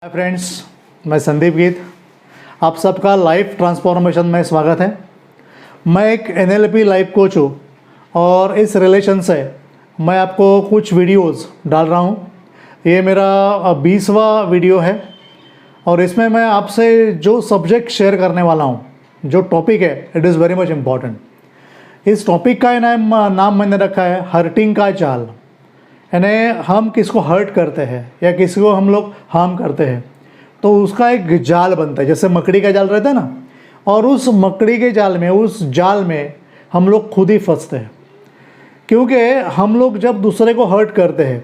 Hi friends, मैं संदीप गीत। आप सबका लाइफ ट्रांसफॉर्मेशन में स्वागत है। मैं एक एनएलपी लाइफ कोच हूँ और इस रिलेशन से मैं आपको कुछ वीडियोस डाल रहा हूँ। ये मेरा 20वां वीडियो है और इसमें मैं आपसे जो सब्जेक्ट शेयर करने वाला हूँ, जो टॉपिक है, it is very much important. इस टॉपिक का नाम मैंने रखा है हर्टिंग का जाल। यानी हम किसको हर्ट करते हैं या किसी को हम लोग हार्म करते हैं तो उसका एक जाल बनता है, जैसे मकड़ी का जाल रहता है ना, और उस मकड़ी के जाल में, उस जाल में हम लोग खुद ही फंसते हैं। क्योंकि हम लोग जब दूसरे को हर्ट करते हैं,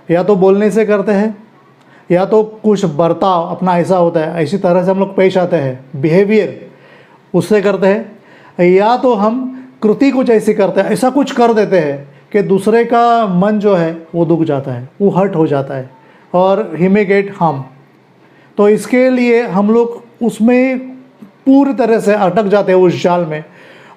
या तो बोलने से करते हैं, या तो कुछ बर्ताव अपना ऐसा होता है, ऐसी तरह से हम लोग पेश आते हैं, बिहेवियर उससे करते हैं, या तो हम कृति कुछ ऐसी करते हैं, ऐसा कुछ कर देते हैं कि दूसरे का मन जो है वो दुख जाता है, वो हर्ट हो जाता है और ही मे गेट हार्म। तो इसके लिए हम लोग उसमें पूरी तरह से अटक जाते हैं उस जाल में,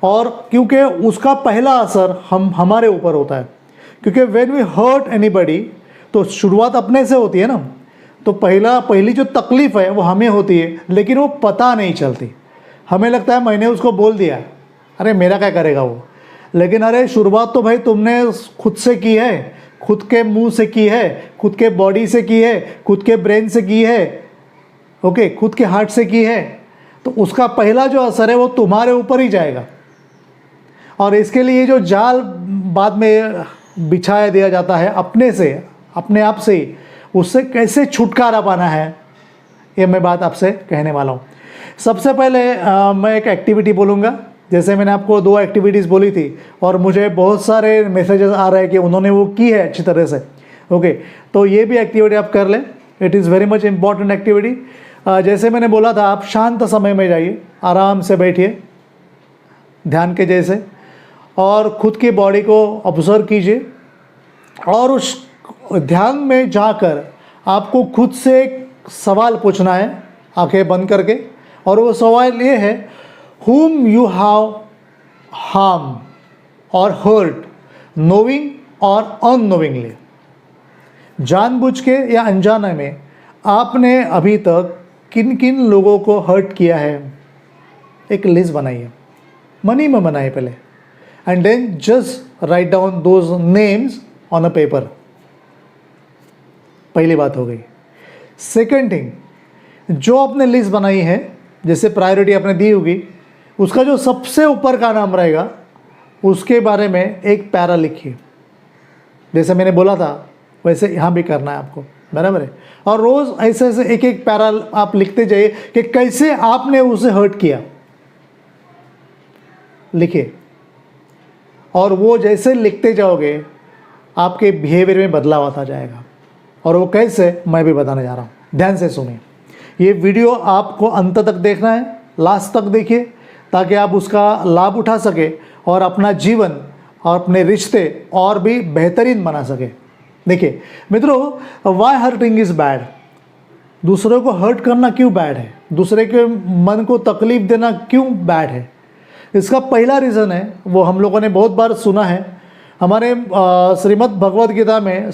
और क्योंकि उसका पहला असर हमारे ऊपर होता है। क्योंकि व्हेन वी हर्ट एनीबॉडी तो शुरुआत अपने से होती है ना, तो पहली जो तकलीफ़ है वो हमें होती है, लेकिन वो पता नहीं चलती। हमें लगता है मैंने उसको बोल दिया, अरे मेरा क्या करेगा वो। लेकिन अरे शुरुआत तो भाई तुमने खुद से की है, खुद के मुंह से की है, खुद के बॉडी से की है, खुद के ब्रेन से की है, ओके, खुद के हार्ट से की है। तो उसका पहला जो असर है वो तुम्हारे ऊपर ही जाएगा। और इसके लिए जो जाल बाद में बिछाया दिया जाता है अपने से, अपने आप से ही, उससे कैसे छुटकारा पाना है, ये मैं बात आपसे कहने वाला हूँ। सबसे पहले मैं एक एक्टिविटी बोलूँगा। जैसे मैंने आपको 2 एक्टिविटीज़ बोली थी और मुझे बहुत सारे मैसेजेस आ रहे हैं कि उन्होंने वो की है अच्छी तरह से, ओके। तो ये भी एक्टिविटी आप कर लें, it is very much important activity. जैसे मैंने बोला था, आप शांत समय में जाइए, आराम से बैठिए ध्यान के जैसे, और खुद की बॉडी को ऑब्जर्व कीजिए। और उस ध्यान में जाकर आपको खुद से एक सवाल पूछना है, आंखें बंद करके, और वो सवाल ये है, whom you have harmed or hurt knowing or unknowingly। जानबूझ के या अनजाने में आपने अभी तक किन किन लोगों को हर्ट किया है, एक लिस्ट बनाइए, मनी में बनाइए पहले, and then just write down those names on a paper. पहली बात हो गई। सेकेंड थिंग, जो आपने लिस्ट बनाई है, जैसे प्रायोरिटी आपने दी होगी, उसका जो सबसे ऊपर का नाम रहेगा उसके बारे में एक पैरा लिखिए। जैसे मैंने बोला था वैसे यहाँ भी करना है आपको, बराबर है। और रोज़ ऐसे ऐसे एक एक पैरा आप लिखते जाइए कि कैसे आपने उसे हर्ट किया, लिखिए। और वो जैसे लिखते जाओगे आपके बिहेवियर में बदलाव आता जाएगा। और वो कैसे, मैं भी बताने जा रहा हूँ, ध्यान से सुनिए। ये वीडियो आपको अंत तक देखना है, लास्ट तक देखिए, ताकि आप उसका लाभ उठा सके और अपना जीवन और अपने रिश्ते और भी बेहतरीन बना सके। देखिए मित्रों, वाई हर्टिंग इज़ बैड। दूसरों को हर्ट करना क्यों बैड है, दूसरे के मन को तकलीफ देना क्यों बैड है। इसका पहला रीज़न है, वो हम लोगों ने बहुत बार सुना है। हमारे श्रीमद् भगवद गीता में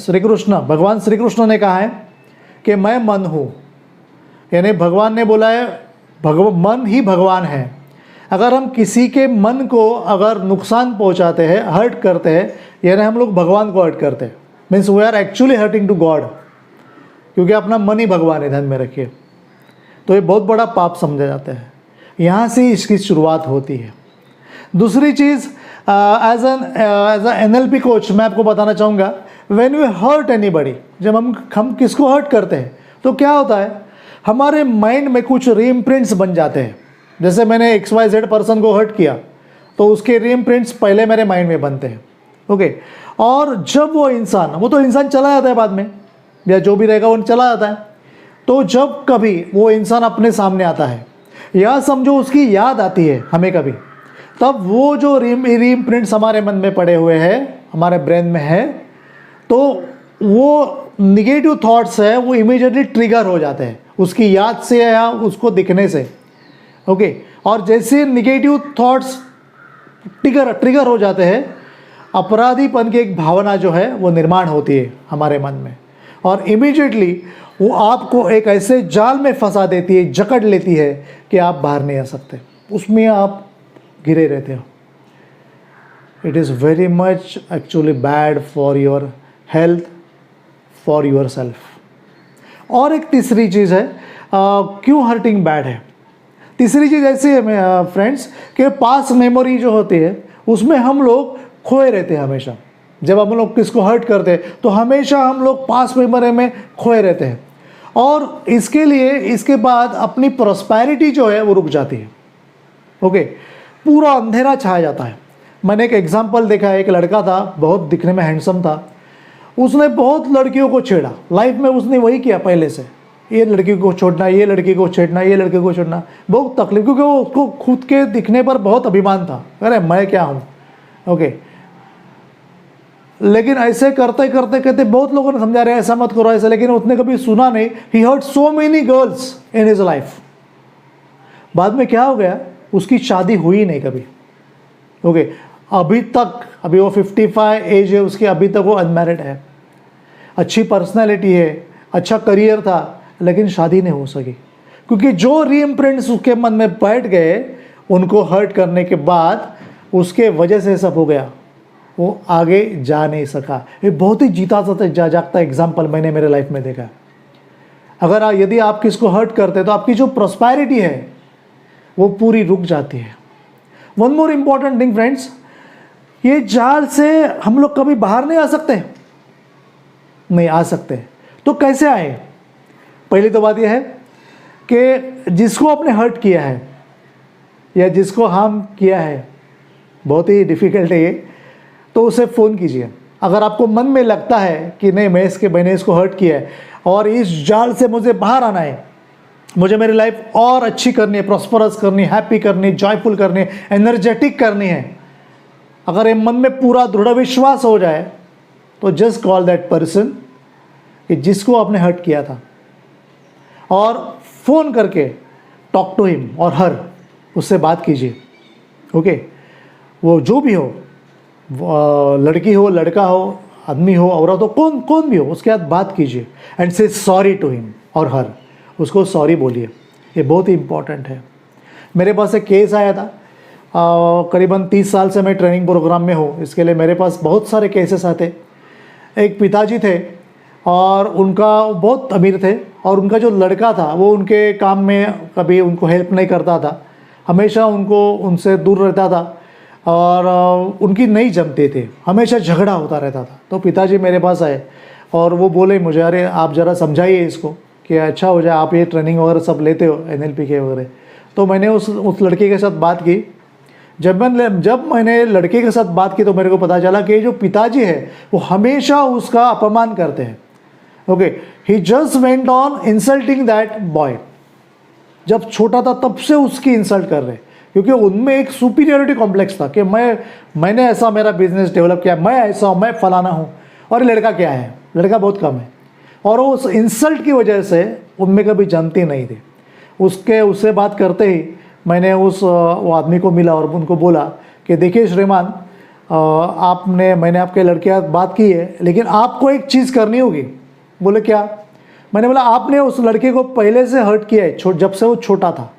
भगवान श्री कृष्ण ने कहा है कि मैं मन हूँ। यानी भगवान ने बोला है, मन ही भगवान है। अगर हम किसी के मन को अगर नुकसान पहुंचाते हैं, हर्ट करते हैं, यानी हम लोग भगवान को हर्ट करते हैं, means we are actually hurting to God. क्योंकि अपना मन ही भगवान है, ध्यान में रखिए। तो ये बहुत बड़ा पाप समझा जाता है। यहाँ से इसकी शुरुआत होती है। दूसरी चीज़, एज अ NLP कोच मैं आपको बताना चाहूँगा, व्हेन वी हर्ट एनीबॉडी, जब हम किसको हर्ट करते हैं तो क्या होता है, हमारे माइंड में कुछ रीइम्प्रिंट्स बन जाते हैं। जैसे मैंने XYZ पर्सन को हर्ट किया तो उसके रीइम्प्रिंट्स पहले मेरे माइंड में बनते हैं, ओके। और जब वो तो इंसान चला जाता है बाद में, या जो भी रहेगा वो चला जाता है। तो जब कभी वो इंसान अपने सामने आता है, या समझो उसकी याद आती है हमें कभी, तब वो जो रीइम्प्रिंट्स हमारे मन में पड़े हुए हैं, हमारे ब्रेन में है, तो वो निगेटिव थॉट्स है वो इमीडिएटली ट्रिगर हो जाते हैं उसकी याद से या उसको दिखने से, ओके। और जैसे निगेटिव थॉट्स ट्रिगर हो जाते हैं, अपराधीपन की एक भावना जो है वो निर्माण होती है हमारे मन में। और इमीडिएटली वो आपको एक ऐसे जाल में फंसा देती है, जकड़ लेती है कि आप बाहर नहीं आ सकते, उसमें आप घिरे रहते हो। It is very much actually bad for your health, for your self. और एक तीसरी चीज़ है, क्यों हर्टिंग बैड है। तीसरी चीज़ ऐसी है फ्रेंड्स कि पास्ट मेमोरी जो होती है उसमें हम लोग खोए रहते हैं हमेशा। जब हम लोग किसको हर्ट करते हैं तो हमेशा हम लोग पास्ट मेमोरी में खोए रहते हैं, और इसके लिए इसके बाद अपनी प्रॉस्पेरिटी जो है वो रुक जाती है। ओके, पूरा अंधेरा छाया जाता है। मैंने एक एग्जांपल देखा है, एक लड़का था, बहुत दिखने में हैंडसम था, उसने बहुत लड़कियों को छेड़ा लाइफ में। उसने वही किया पहले से, ये लड़की को छोड़ना, ये लड़की को छेड़ना, ये लड़के को छोड़ना, बहुत तकलीफ, क्योंकि वो उसको खुद के दिखने पर बहुत अभिमान था, अरे मैं क्या हूँ। ओके, लेकिन ऐसे करते करते कहते बहुत लोगों ने समझा रहे ऐसा मत करो ऐसा, लेकिन उसने कभी सुना नहीं। He hurt so many girls in his life. बाद में क्या हो गया, उसकी शादी हुई नहीं कभी। ओके, अभी तक, अभी वो 55 एज है उसकी, अभी तक वो अनमैरिड है, अच्छी पर्सनैलिटी है, अच्छा करियर था, लेकिन शादी नहीं हो सकी, क्योंकि जो रीइम्प्रिंट्स उसके मन में बैठ गए उनको हर्ट करने के बाद उसके वजह से सब हो गया, वो आगे जा नहीं सका। ये बहुत ही जीता जागता एग्जाम्पल मैंने मेरे लाइफ में देखा। अगर यदि आप किसको हर्ट करते हैं तो आपकी जो प्रॉस्पेरिटी है वो पूरी रुक जाती है। One more important thing friends, ये जाल से हम लोग कभी बाहर नहीं आ सकते, नहीं आ सकते। तो कैसे आए? पहली तो बात यह है कि जिसको आपने हर्ट किया है या जिसको हार्म किया है, बहुत ही डिफ़िकल्ट है ये, तो उसे फ़ोन कीजिए। अगर आपको मन में लगता है कि नहीं मैंने इसको हर्ट किया है और इस जाल से मुझे बाहर आना है, मुझे मेरी लाइफ और अच्छी करनी है, प्रॉस्परस करनी, हैप्पी करनी, जॉयफुल करनी, एनर्जेटिक करनी है, अगर ये मन में पूरा दृढ़ विश्वास हो जाए तो जस्ट कॉल दैट पर्सन कि जिसको आपने हर्ट किया था, और फ़ोन करके टॉक टू हिम और हर, उससे बात कीजिए। ओके, वो जो भी हो, लड़की हो, लड़का हो, आदमी हो, औरत हो, कौन भी हो, उसके साथ बात कीजिए एंड से सॉरी टू हिम और हर, उसको सॉरी बोलिए। ये बहुत ही इम्पॉर्टेंट है। मेरे पास एक केस आया था, करीबन 30 साल से मैं ट्रेनिंग प्रोग्राम में हूँ, इसके लिए मेरे पास बहुत सारे केसेस आते। एक पिताजी थे और उनका बहुत अमीर थे, और उनका जो लड़का था वो उनके काम में कभी उनको हेल्प नहीं करता था, हमेशा उनसे दूर रहता था, और उनकी नहीं जमते थे, हमेशा झगड़ा होता रहता था। तो पिताजी मेरे पास आए और वो बोले मुझे, अरे आप ज़रा समझाइए इसको कि अच्छा हो जाए, आप ये ट्रेनिंग वगैरह सब लेते हो NLP के वगैरह। तो मैंने उस लड़के के साथ बात की। जब मैंने लड़के के साथ बात की तो मेरे को पता चला कि जो पिताजी है वो हमेशा उसका अपमान करते हैं। Okay, he just went on insulting that boy. जब छोटा था तब से उसकी इंसल्ट कर रहे, क्योंकि उनमें एक सुपीरियरिटी कॉम्प्लेक्स था कि मैंने ऐसा मेरा बिजनेस डेवलप किया, मैं ऐसा हूँ, मैं फलाना हूँ, और लड़का क्या है, लड़का बहुत कम है। और उस इंसल्ट की वजह से उनमें कभी जमती नहीं थी। उससे बात करते ही मैंने वो आदमी को मिला और उनको बोला कि देखिए श्रीमान, मैंने आपके लड़के के साथ बात की है, लेकिन आपको एक चीज़ करनी होगी। बोले क्या? मैंने बोला आपने उस लड़के को पहले से हर्ट किया है, जब से वो छोटा था,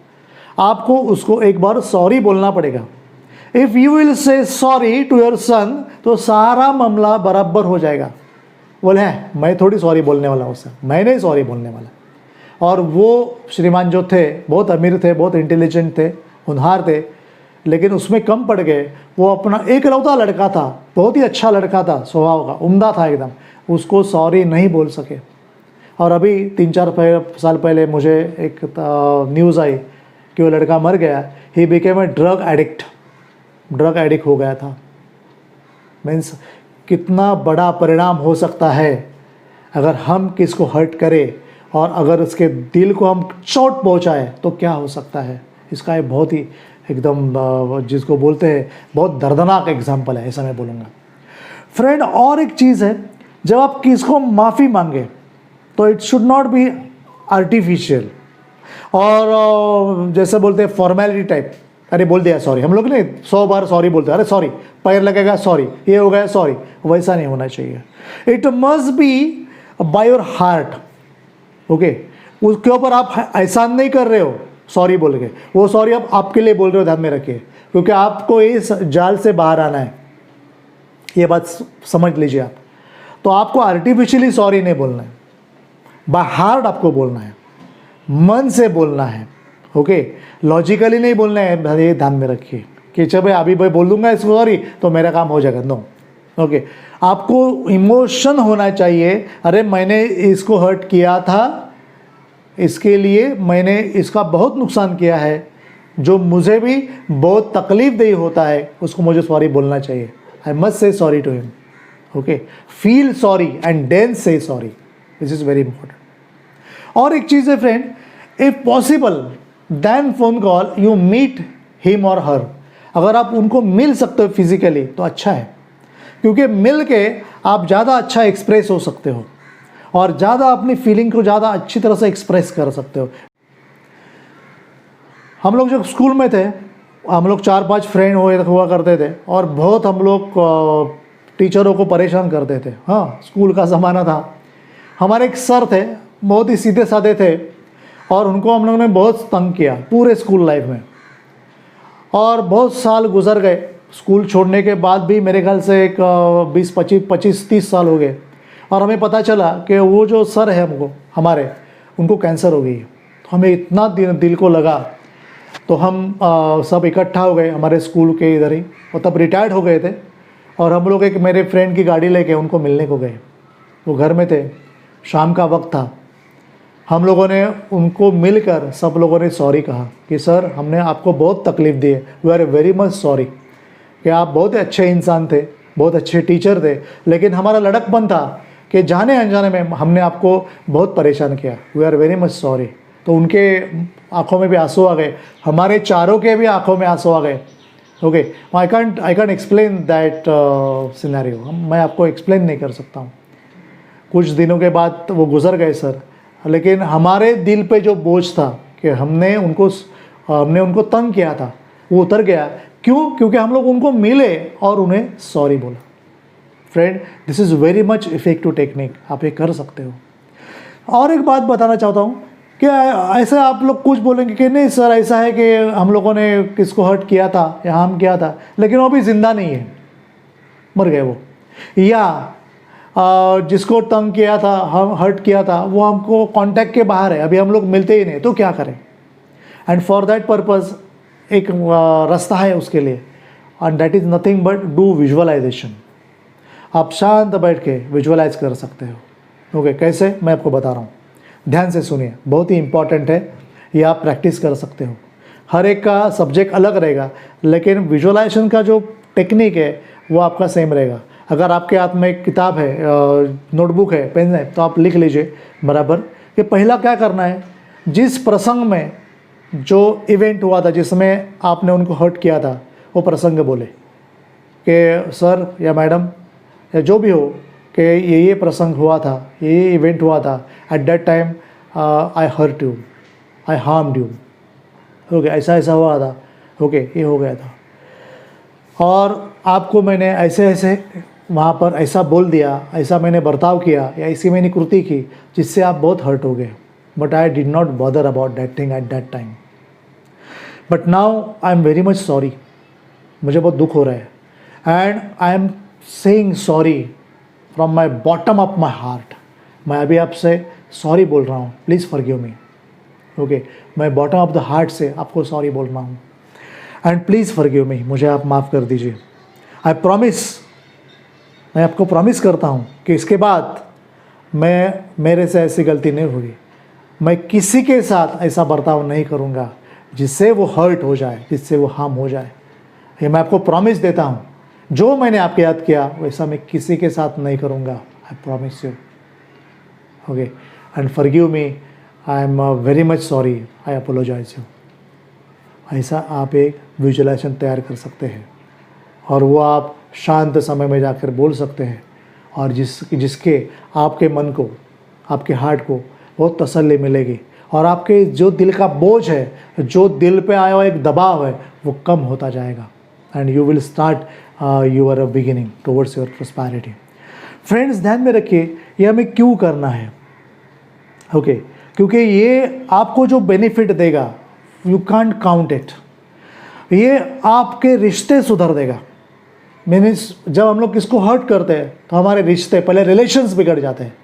आपको उसको एक बार सॉरी बोलना पड़ेगा। If you will say sorry to your son तो सारा मामला बराबर हो जाएगा। बोले हैं मैं थोड़ी सॉरी बोलने वाला हूँ उससे, मैं नहीं सॉरी बोलने वाला। और वो श्रीमान जो थे बहुत अमीर थे, बहुत इंटेलिजेंट थे, होनहार थे, लेकिन उसमें कम पड़ गए। वो अपना एक लौता लड़का था, बहुत ही अच्छा लड़का था, स्वभाव का उम्दा था एकदम, उसको सॉरी नहीं बोल सके। और अभी 3-4 साल पहले मुझे एक न्यूज़ आई कि वो लड़का मर गया। He became a drug addict हो गया था। मीन्स कितना बड़ा परिणाम हो सकता है अगर हम किसको हर्ट करें और अगर उसके दिल को हम चोट पहुंचाए तो क्या हो सकता है। इसका एक बहुत ही एकदम जिसको बोलते हैं बहुत दर्दनाक एग्जाम्पल है, ऐसा मैं बोलूँगा फ्रेंड। और एक चीज़ है, जब आप किसको माफ़ी मांगे तो it should not be artificial और जैसे बोलते हैं फॉर्मेलिटी टाइप, अरे बोल दिया सॉरी। हम लोग ने 100 बार सॉरी बोलते हैं, अरे सॉरी, पैर लगेगा सॉरी, ये हो गया सॉरी, वैसा नहीं होना चाहिए। It must be by your heart, okay. उसके ऊपर आप एहसान नहीं कर रहे हो सॉरी बोल के, वो सॉरी आप आपके लिए बोल रहे हो, ध्यान में रखिए, क्योंकि आपको इस जाल से बाहर आना है, ये बात समझ लीजिए आप। तो आपको आर्टिफिशियली सॉरी नहीं बोलना है, बाय हार्ट आपको बोलना है, मन से बोलना है, ओके। लॉजिकली नहीं बोलना है, ये ध्यान में रखिए कि चल भाई अभी भाई बोल दूंगा इसको सॉरी तो मेरा काम हो जाएगा, नो, ओके। आपको इमोशन होना चाहिए, अरे मैंने इसको हर्ट किया था, इसके लिए मैंने इसका बहुत नुकसान किया है, जो मुझे भी बहुत तकलीफदेही होता है, उसको मुझे सॉरी बोलना चाहिए। I must say sorry to him, okay. Feel sorry and then say sorry, this is very important. और एक चीज़ है friend, if possible then phone call you meet him और हर। अगर आप उनको मिल सकते हो फिजिकली तो अच्छा है, क्योंकि मिल के आप ज़्यादा अच्छा एक्सप्रेस हो सकते हो और ज़्यादा अपनी फीलिंग को ज़्यादा अच्छी तरह से एक्सप्रेस कर सकते हो। हम लोग जब स्कूल में थे, हम लोग 4-5 फ्रेंड हुआ करते थे और बहुत हम लोग टीचरों को परेशान करते थे। हाँ, स्कूल का ज़माना था। हमारे एक सर थे, बहुत ही सीधे साधे थे और उनको हम लोगों ने बहुत तंग किया पूरे स्कूल लाइफ में। और बहुत साल गुजर गए, स्कूल छोड़ने के बाद भी मेरे ख्याल से एक 20-25-30 साल हो गए और हमें पता चला कि वो जो सर है हमारे उनको कैंसर हो गई। तो हमें इतना दिल को लगा, तो हम सब इकट्ठा हो गए हमारे स्कूल के इधर ही, और तब रिटायर्ड हो गए थे। और हम लोग एक मेरे फ्रेंड की गाड़ी लेके उनको मिलने को गए। वो घर में थे, शाम का वक्त था। हम लोगों ने उनको मिलकर सब लोगों ने सॉरी कहा कि सर हमने आपको बहुत तकलीफ़ दी है, we are very much sorry, कि आप बहुत अच्छे इंसान थे, बहुत अच्छे टीचर थे, लेकिन हमारा लड़कपन था कि जाने अनजाने में हमने आपको बहुत परेशान किया, we are very much sorry. तो उनके आंखों में भी आंसू आ गए, हमारे चारों के भी आंखों में आंसू आ गए, okay. I can't explain that scenario, मैं आपको एक्सप्लेन नहीं कर सकता हूँ। कुछ दिनों के बाद वो गुज़र गए सर, लेकिन हमारे दिल पे जो बोझ था कि हमने उनको तंग किया था, वो उतर गया। क्यों? क्योंकि हम लोग उनको मिले और उन्हें सॉरी बोला। Friend, this is very much effective technique, आप ये कर सकते हो। और एक बात बताना चाहता हूँ कि ऐसे आप लोग कुछ बोलेंगे कि नहीं सर ऐसा है कि हम लोगों ने किसको हर्ट किया था या हम किया था, लेकिन वो भी ज़िंदा नहीं है, मर गए वो, या जिसको तंग किया था, हम हर्ट किया था, वो हमको कांटेक्ट के बाहर है, अभी हम लोग मिलते ही नहीं, तो क्या करें। एंड फॉर दैट पर्पज़ एक रास्ता है उसके लिए, and that is nothing but do visualisation. आप शांत बैठ के विजुअलाइज कर सकते हो, ओके। कैसे, मैं आपको बता रहा हूँ, ध्यान से सुनिए, बहुत ही इंपॉर्टेंट है, ये आप प्रैक्टिस कर सकते हो। हर एक का सब्जेक्ट अलग रहेगा, लेकिन विजुअलाइजेशन का जो टेक्निक है वो आपका सेम रहेगा। अगर आपके हाथ में एक किताब है, नोटबुक है, पेन है, तो आप लिख लीजिए बराबर कि पहला क्या करना है, जिस प्रसंग में जो इवेंट हुआ था जिसमें आपने उनको हर्ट किया था, वो प्रसंग बोले कि सर या मैडम या जो भी हो कि ये प्रसंग हुआ था, ये इवेंट हुआ था, at that time I hurt you, I harmed you, okay, ऐसा ऐसा हुआ था, ओके, ये हो गया था, और आपको मैंने ऐसे ऐसे वहाँ पर ऐसा बोल दिया, ऐसा मैंने बर्ताव किया या ऐसी मैंने कृति की जिससे आप बहुत हर्ट हो गए, but I did not bother about that thing at that time, but now I am very much sorry, मुझे बहुत दुख हो रहा है, and I am saying sorry from my bottom of my heart. मैं अभी आपसे सॉरी बोल रहा हूँ, प्लीज़ फॉरगिव मी, ओके। मैं बॉटम ऑफ द हार्ट से आपको सॉरी बोल रहा हूँ, एंड प्लीज़ फॉरगिव मी, मुझे आप माफ़ कर दीजिए। आई प्रॉमिस, मैं आपको प्रॉमिस करता हूँ कि इसके बाद मेरे से ऐसी गलती नहीं होगी, मैं किसी के साथ ऐसा बर्ताव नहीं करूँगा जिससे वो हर्ट हो जाए, जिससे वो हार्म हो जाए। ये मैं आपको प्रॉमिस देता हूँ, जो मैंने आपके याद किया वैसा मैं किसी के साथ नहीं करूँगा, I promise you, okay. And forgive me, I am very much sorry, I apologise you. ऐसा आप एक विजुअलाइजेशन तैयार कर सकते हैं और वो आप शांत समय में जाकर बोल सकते हैं, और जिसके आपके मन को, आपके हार्ट को बहुत तसल्ली मिलेगी, और आपके जो दिल का बोझ है, जो दिल पे आया हुआ एक दबाव है, वो कम होता जाएगा, and you will start your beginning towards your prosperity. Friends, ध्यान में रखिए ये हमें क्यों करना है? ओके, क्योंकि ये आपको जो बेनिफिट देगा, यू कांट काउंट इट। ये आपके रिश्ते सुधर देगा। मीन्स जब हम लोग किसको हर्ट करते हैं तो हमारे रिश्ते, पहले रिलेशंस बिगड़ जाते हैं।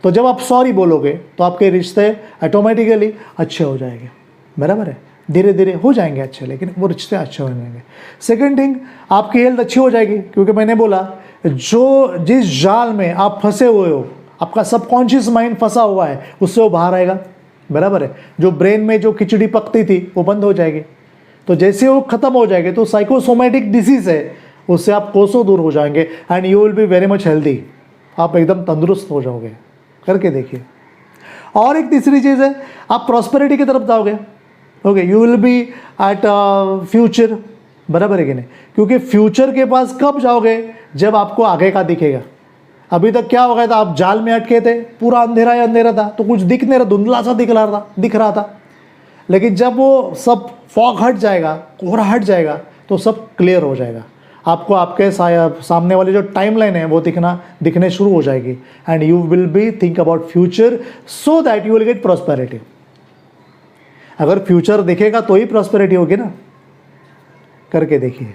तो जब आप सॉरी बोलोगे तो आपके रिश्ते ऑटोमेटिकली अच्छे हो जाएंगे, बराबर है? धीरे धीरे हो जाएंगे अच्छे, लेकिन वो रिश्ते अच्छे हो जाएंगे। सेकंड थिंग, आपकी हेल्थ अच्छी हो जाएगी, क्योंकि मैंने बोला जिस जाल में आप फंसे हुए हो, आपका सबकॉन्शियस माइंड फंसा हुआ है, उससे वो बाहर आएगा, बराबर है? जो ब्रेन में जो खिचड़ी पकती थी वो बंद हो जाएगी। तो जैसे वो खत्म हो जाएगी तो साइकोसोमेटिक डिसीज है, उससे आप कोसों दूर हो जाएंगे and you will be very much healthy. आप एकदम तंदुरुस्त हो जाओगे। करके देखिए। और एक तीसरी चीज़ है, आप प्रॉस्पेरिटी की तरफ जाओगे। Okay, you will be eight future, बराबर है कि नहीं? क्योंकि फ्यूचर के पास कब जाओगे? जब आपको आगे का दिखेगा। अभी तक क्या हो गया था, आप जाल में अटके थे, पूरा अंधेरा ही अंधेरा था, तो कुछ दिख नहीं रहा, धुंधला सा दिख रहा था। लेकिन जब वो सब फॉग हट जाएगा, कोहरा हट जाएगा, तो सब क्लियर हो जाएगा। आपको आपके सामने वाली जो टाइमलाइन है वो दिखने शुरू हो जाएगी and you will be think about future so that you will get prosperity. अगर फ्यूचर दिखेगा तो ही प्रॉस्पेरिटी होगी ना। करके देखिए।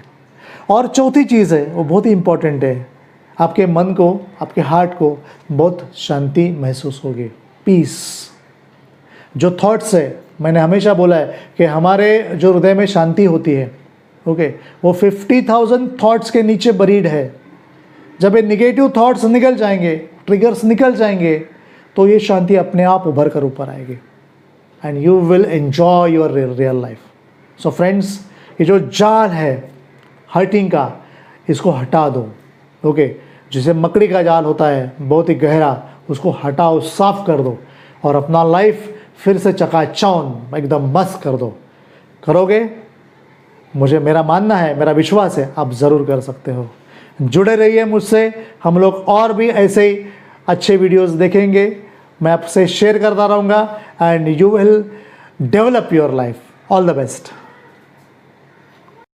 और चौथी चीज़ है, वो बहुत ही इंपॉर्टेंट है, आपके मन को, आपके हार्ट को बहुत शांति महसूस होगी, पीस। जो थॉट्स है, मैंने हमेशा बोला है कि हमारे जो हृदय में शांति होती है, ओके, वो 50,000 थॉट्स के नीचे बरीड है। जब ये निगेटिव थॉट्स निकल जाएंगे, ट्रिगर्स निकल जाएंगे, तो ये शांति अपने आप उभर कर ऊपर आएगी and you will enjoy your real life. So friends, ये जो जाल है हर्टिंग का, इसको हटा दो। ओके, जिसे मकड़ी का जाल होता है बहुत ही गहरा, उसको हटाओ, साफ कर दो और अपना लाइफ फिर से चकाचौंध एकदम मस्त कर दो। करोगे? मुझे, मेरा मानना है, मेरा विश्वास है, आप ज़रूर कर सकते हो। जुड़े रहिए मुझसे, हम लोग और भी ऐसे ही अच्छे वीडियोस देखेंगे, मैं आपसे शेयर करता रहूँगा and you will develop your life. All the best.